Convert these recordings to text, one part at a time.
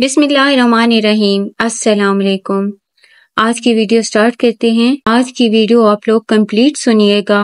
बिस्मिल्लाहिर्रहमानिर्रहीम। अस्सलाम वालेकुम। आज की वीडियो स्टार्ट करते हैं। आज की वीडियो आप लोग कंप्लीट सुनिएगा।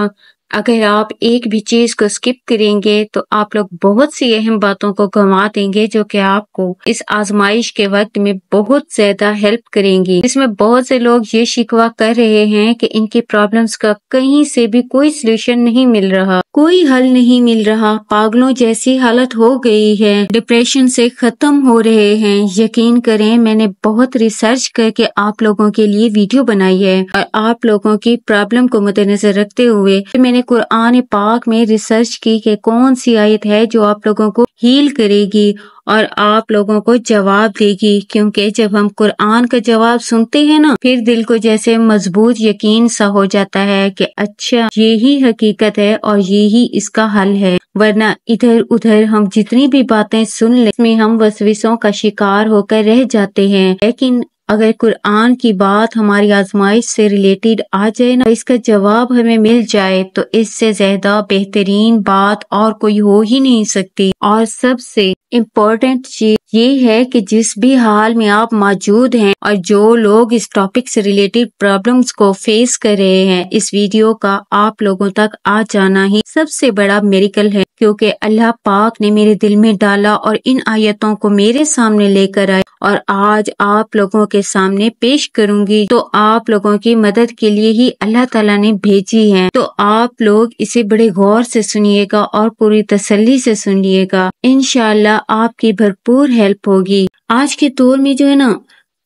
अगर आप एक भी चीज को स्किप करेंगे तो आप लोग बहुत सी अहम बातों को गंवा देंगे जो कि आपको इस आजमाइश के वक्त में बहुत ज्यादा हेल्प करेंगी। इसमें बहुत से लोग ये शिकवा कर रहे हैं कि इनकी प्रॉब्लम्स का कहीं से भी कोई सलूशन नहीं मिल रहा, कोई हल नहीं मिल रहा, पागलों जैसी हालत हो गई है, डिप्रेशन से खत्म हो रहे हैं। यकीन करें, मैंने बहुत रिसर्च करके आप लोगों के लिए वीडियो बनाई है और आप लोगों की प्रॉब्लम को मद्देनजर रखते हुए मैंने कुरान पाक में रिसर्च की कि कौन सी आयत है जो आप लोगों को हील करेगी और आप लोगों को जवाब देगी। क्योंकि जब हम कुरान का जवाब सुनते हैं ना, फिर दिल को जैसे मजबूत यकीन सा हो जाता है कि अच्छा यही हकीकत है और यही इसका हल है। वरना इधर उधर हम जितनी भी बातें सुन ले उसमें हम वसविसों का शिकार होकर रह जाते हैं। लेकिन अगर कुरान की बात हमारी आजमाइश से रिलेटेड आ जाए ना, इसका जवाब हमें मिल जाए तो इससे ज्यादा बेहतरीन बात और कोई हो ही नहीं सकती। और सबसे इम्पोर्टेंट चीज ये है कि जिस भी हाल में आप मौजूद हैं और जो लोग इस टॉपिक से रिलेटेड प्रॉब्लम्स को फेस कर रहे हैं, इस वीडियो का आप लोगों तक आ जाना ही सबसे बड़ा मिरेकल है। क्योंकि अल्लाह पाक ने मेरे दिल में डाला और इन आयतों को मेरे सामने लेकर आए और आज आप लोगों के सामने पेश करूंगी। तो आप लोगों की मदद के लिए ही अल्लाह ताला ने भेजी है। तो आप लोग इसे बड़े गौर से सुनिएगा और पूरी तसल्ली से सुनिएगा। इंशाअल्लाह आपकी भरपूर हेल्प होगी। आज के दौर में जो है ना,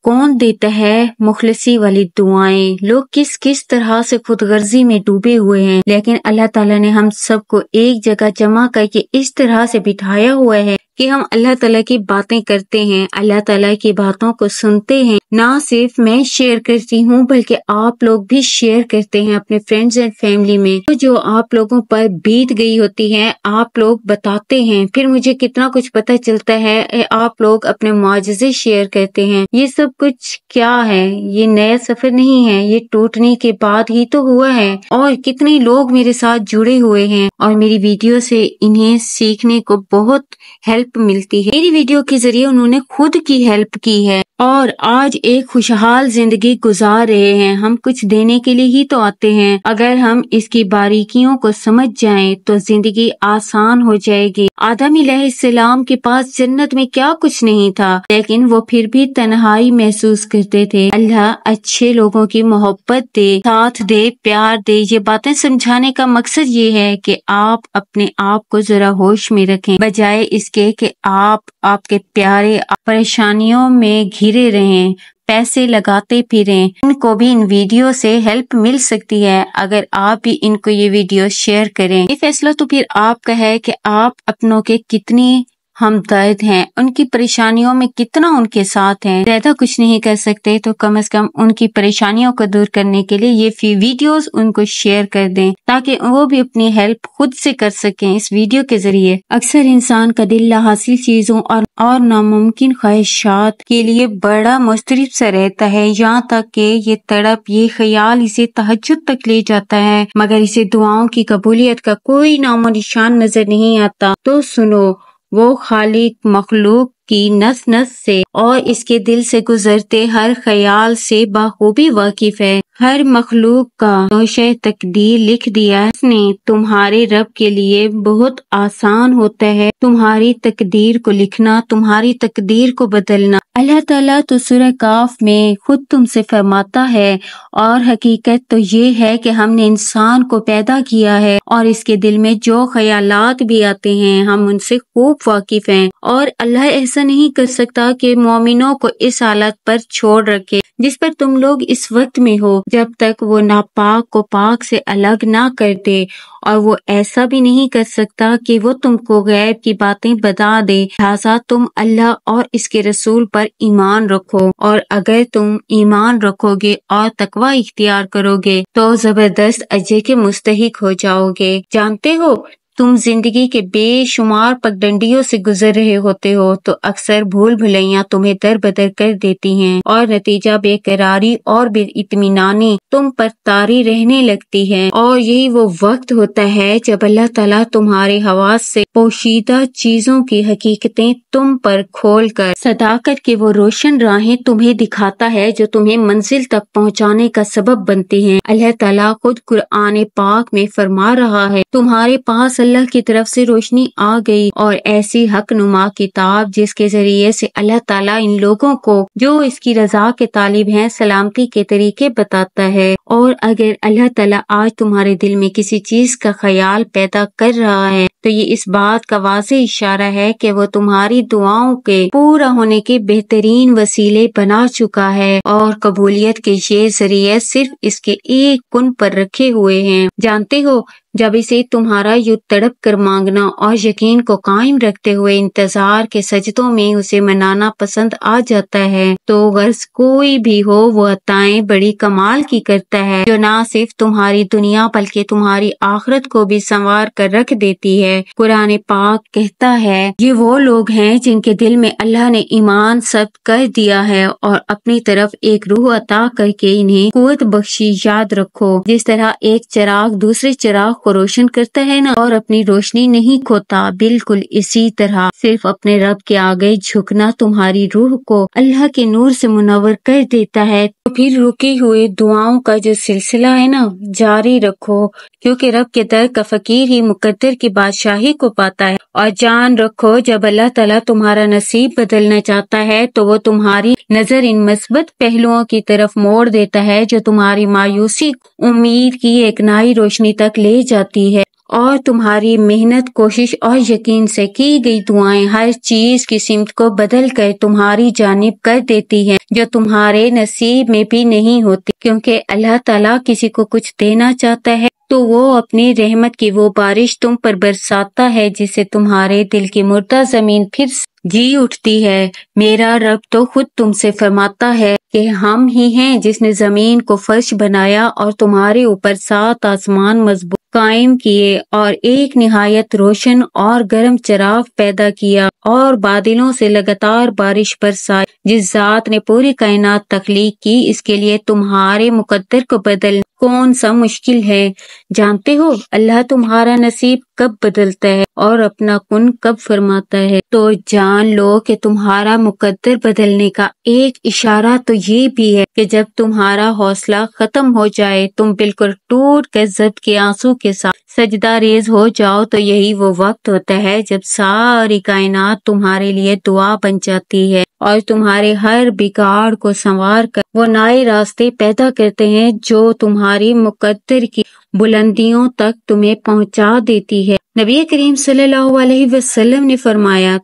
कौन देता है मुखलिसी वाली दुआएं। लोग किस किस तरह से खुदगर्जी में डूबे हुए हैं, लेकिन अल्लाह ताला ने हम सबको एक जगह जमा करके इस तरह से बिठाया हुआ है कि हम अल्लाह ताला की बातें करते हैं, अल्लाह ताला की बातों को सुनते हैं। ना सिर्फ मैं शेयर करती हूँ बल्कि आप लोग भी शेयर करते हैं अपने फ्रेंड्स एंड फैमिली में। तो जो आप लोगों पर बीत गई होती है आप लोग बताते हैं, फिर मुझे कितना कुछ पता चलता है। आप लोग अपने मुआजिज़े शेयर करते हैं। ये सब कुछ क्या है? ये नया सफर नहीं है, ये टूटने के बाद ही तो हुआ है। और कितने लोग मेरे साथ जुड़े हुए हैं और मेरी वीडियो से इन्हें सीखने को बहुत हेल्प मिलती है। मेरी वीडियो के जरिए उन्होंने खुद की हेल्प की है और आज एक खुशहाल जिंदगी गुजार रहे हैं। हम कुछ देने के लिए ही तो आते हैं। अगर हम इसकी बारीकियों को समझ जाएं तो जिंदगी आसान हो जाएगी। आदम अलैहिस्सलाम के पास जन्नत में क्या कुछ नहीं था, लेकिन वो फिर भी तन्हाई महसूस करते थे। अल्लाह अच्छे लोगों की मोहब्बत दे, साथ दे, प्यार दे। ये बातें समझाने का मकसद ये है कि आप अपने आप को जरा होश में रखें, बजाय इसके कि आप आपके प्यारे परेशानियों में घिरे रहें, पैसे लगाते फिरें। इनको भी इन वीडियो से हेल्प मिल सकती है अगर आप भी इनको ये वीडियो शेयर करें। ये फैसला तो फिर आपका है कि आप अपनों के कितनी हमदर्द हैं, उनकी परेशानियों में कितना उनके साथ हैं। ज्यादा कुछ नहीं कर सकते तो कम से कम उनकी परेशानियों को दूर करने के लिए ये वीडियोस उनको शेयर कर दें ताकि वो भी अपनी हेल्प खुद से कर सकें इस वीडियो के जरिए। अक्सर इंसान का दिल लाहासिल चीजों और नामुमकिन ख्वाहिशात के लिए बड़ा मुस्तरिब सा रहता है, यहाँ तक कि ये तड़प, ये ख्याल इसे तहज्जुद तक ले जाता है, मगर इसे दुआओं की कबूलियत का कोई नामो निशान नजर नहीं आता। तो सुनो, वो खालिक मखलूक की नस नस से और इसके दिल से गुजरते हर ख्याल से बाखूबी वाकिफ है। हर मखलूक का नौशे तकदीर लिख दिया उसने। तुम्हारे रब के लिए बहुत आसान होता है तुम्हारी तकदीर को लिखना, तुम्हारी तकदीर को बदलना। अल्लाह ताला तो सूरह काफ में खुद तुमसे फरमाता है और हकीकत तो ये है कि हमने इंसान को पैदा किया है और इसके दिल में जो ख्यालात भी आते हैं हम उनसे खूब वाकिफ हैं। और अल्लाह ऐसा नहीं कर सकता कि मोमिनों को इस हालत पर छोड़ रखे जिस पर तुम लोग इस वक्त में हो, जब तक वो नापाक को पाक से अलग ना कर दे। और वो ऐसा भी नहीं कर सकता कि वो तुमको गैब की बातें बता दे। लिहाजा तुम अल्लाह और इसके रसूल पर ईमान रखो, और अगर तुम ईमान रखोगे और तकवा इख्तियार करोगे तो जबरदस्त अजर के मुस्तहिक हो जाओगे। जानते हो तुम जिंदगी के बेशुमार पगडंडियों से गुजर रहे होते हो तो अक्सर भूल भुलैया तुम्हें दर बदर कर देती हैं और नतीजा बेकरारी और बेइत्मीनानी तुम पर तारी रहने लगती है। और यही वो वक्त होता है जब अल्लाह ताला तुम्हारे हवास से पोशीदा चीजों की हकीकतें तुम पर खोल कर सदाकत के वो रोशन राहें तुम्हें दिखाता है जो तुम्हें मंजिल तक पहुंचाने का सबब बनती हैं। अल्लाह ताला खुद कुरान पाक में फरमा रहा है, तुम्हारे पास अल्लाह की तरफ से रोशनी आ गई और ऐसी हक नुमा किताब जिसके जरिए से अल्लाह ताला इन लोगों को जो इसकी रजा के तालिब हैं सलामती के तरीके बताता है। और अगर अल्लाह ताला आज तुम्हारे दिल में किसी चीज का ख्याल पैदा कर रहा है तो ये इस बात का वाज़ेह इशारा है कि वो तुम्हारी दुआओं के पूरा होने के बेहतरीन वसीले बना चुका है और कबूलियत के ये जरिए सिर्फ इसके एक कुन पर रखे हुए हैं। जानते हो, जब इसे तुम्हारा युद्ध तड़प कर मांगना और यकीन को कायम रखते हुए इंतजार के सजदों में उसे मनाना पसंद आ जाता है तो गर्ज कोई भी हो वो अताएं बड़ी कमाल की करता है जो ना सिर्फ तुम्हारी दुनिया बल्कि तुम्हारी आखिरत को भी संवार कर रख देती है। कुरान पाक कहता है, ये वो लोग हैं जिनके दिल में अल्लाह ने ईमान सब कर दिया है और अपनी तरफ एक रूह अता करके इन्हें कुव्वत बख्शी। याद रखो, जिस तरह एक चिराग दूसरे चिराग को रोशन करता है ना और अपनी रोशनी नहीं खोता, बिल्कुल इसी तरह सिर्फ अपने रब के आगे झुकना तुम्हारी रूह को अल्लाह के नूर से मुनव्वर कर देता है। तो फिर रुके हुए दुआओं का जो सिलसिला है ना जारी रखो, क्योंकि रब के दर का फकीर ही मुकद्दर की बादशाही को पाता है। और जान रखो, जब अल्लाह ताला तुम्हारा नसीब बदलना चाहता है तो वो तुम्हारी नजर इन मस्बत पहलुओं की तरफ मोड़ देता है जो तुम्हारी मायूसी उम्मीद की एक नई रोशनी तक ले जाती है। और तुम्हारी मेहनत, कोशिश और यकीन से की गई दुआएं हर चीज की सिमत को बदल कर तुम्हारी जानिब कर देती हैं जो तुम्हारे नसीब में भी नहीं होती। क्योंकि अल्लाह ताला किसी को कुछ देना चाहता है तो वो अपनी रहमत की वो बारिश तुम पर बरसाता है जिससे तुम्हारे दिल की मुर्दा जमीन फिर जी उठती है। मेरा रब तो खुद तुमसे फरमाता है कि हम ही हैं जिसने जमीन को फर्श बनाया और तुम्हारे ऊपर 7 आसमान मजबूत कायम किए और एक निहायत रोशन और गर्म चिराग पैदा किया और बादलों से लगातार बारिश बरसाई। जिस जात ने पूरी कायनात तख्लीक की, इसके लिए तुम्हारे मुकद्दर को बदल कौन सा मुश्किल है। जानते हो, अल्लाह तुम्हारा नसीब कब बदलता है और अपना कुन कब फरमाता है, तो जान लो कि तुम्हारा मुकद्दर बदलने का एक इशारा तो ये भी है कि जब तुम्हारा हौसला खत्म हो जाए, तुम बिल्कुल टूट कर जद के आंसू के साथ सजदा रेज हो जाओ, तो यही वो वक्त होता है जब सारी कायनात तुम्हारे लिए दुआ बन जाती है और तुम्हारे हर बिगाड़ को संवार कर वो नए रास्ते पैदा करते हैं जो तुम्हारी मुकद्दर की बुलंदियों तक तुम्हें पहुंचा देती है। नबी करीम सल्लल्लाहु अलैहि वसल्लम ने फरमाया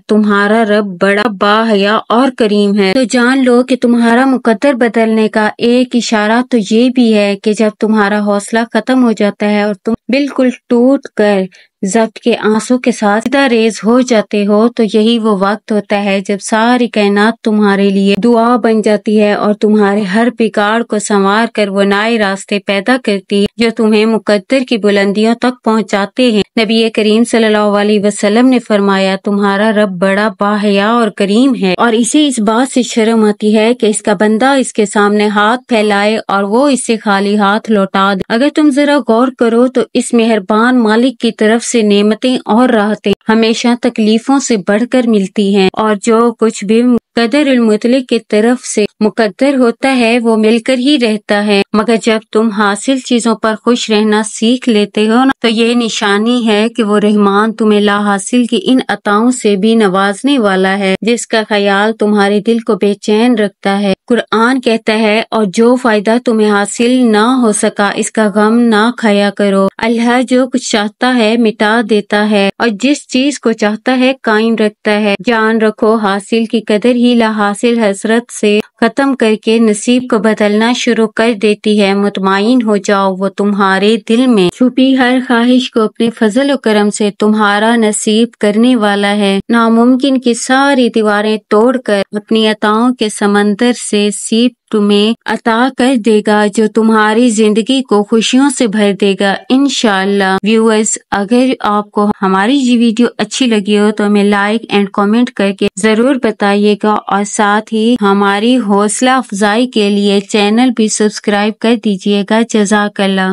तुम्हारा रब बड़ा बाहया और करीम है। तो जान लो कि तुम्हारा मुकद्दर बदलने का एक इशारा तो ये भी है कि जब तुम्हारा हौसला खत्म हो जाता है और तुम बिल्कुल टूट कर जब्त के आंसू के साथ सीधा रेज हो जाते हो, तो यही वो वक्त होता है जब सारी कायनात तुम्हारे लिए दुआ बन जाती है और तुम्हारे हर बिगाड़ को संवार कर वो नए रास्ते पैदा करती है जो तुम्हें मुकद्दर की बुलंदियों तक पहुंचाते हैं। नबी करीम सल्लल्लाहु अलैहि वसल्लम ने फरमाया तुम्हारा रब बड़ा बाहया और करीम है और इसे इस बात से शर्म आती है कि इसका बंदा इसके सामने हाथ फैलाए और वो इससे खाली हाथ लौटा दे। अगर तुम जरा गौर करो तो इस मेहरबान मालिक की तरफ से नेमतें और राहतें हमेशा तकलीफों से बढ़कर मिलती हैं और जो कुछ भी कदर मुतलक की तरफ से मुकद्दर होता है वो मिलकर ही रहता है। मगर जब तुम हासिल चीजों पर खुश रहना सीख लेते हो ना, तो ये निशानी है कि वो रहमान तुम्हें ला हासिल की इन अताओं से भी नवाजने वाला है जिसका ख्याल तुम्हारे दिल को बेचैन रखता है। कुरान कहता है और जो फायदा तुम्हें हासिल ना हो सका इसका गम ना खाया करो। अल्लाह जो कुछ चाहता है मिटा देता है और जिस चीज को चाहता है कायम रखता है। जान रखो, हासिल की कदर ही ला हासिल हसरत से खत्म करके नसीब को बदलना शुरू कर देती है। मुतमईन हो जाओ, वो तुम्हारे दिल में छुपी हर ख्वाहिश को अपने فضل و کرم سے تمہارا نصیب کرنے والا ہے۔ ناممکن کی ساری دیواریں توڑ کر اپنی عطاؤں کے سمندر سے سیپ تمہیں عطا کر دے گا جو تمہاری زندگی کو خوشیوں سے بھر دے گا انشاءاللہ۔ ویورز، اگر آپ کو ہماری یہ ویڈیو اچھی لگی ہو تو ہمیں لائک اینڈ کامنٹ کر کے ضرور بتائیے گا، اور ساتھ ہی ہماری حوصلہ افزائی کے لیے چینل بھی سبسکرائب کر دیجیے گا۔ جزاک اللہ۔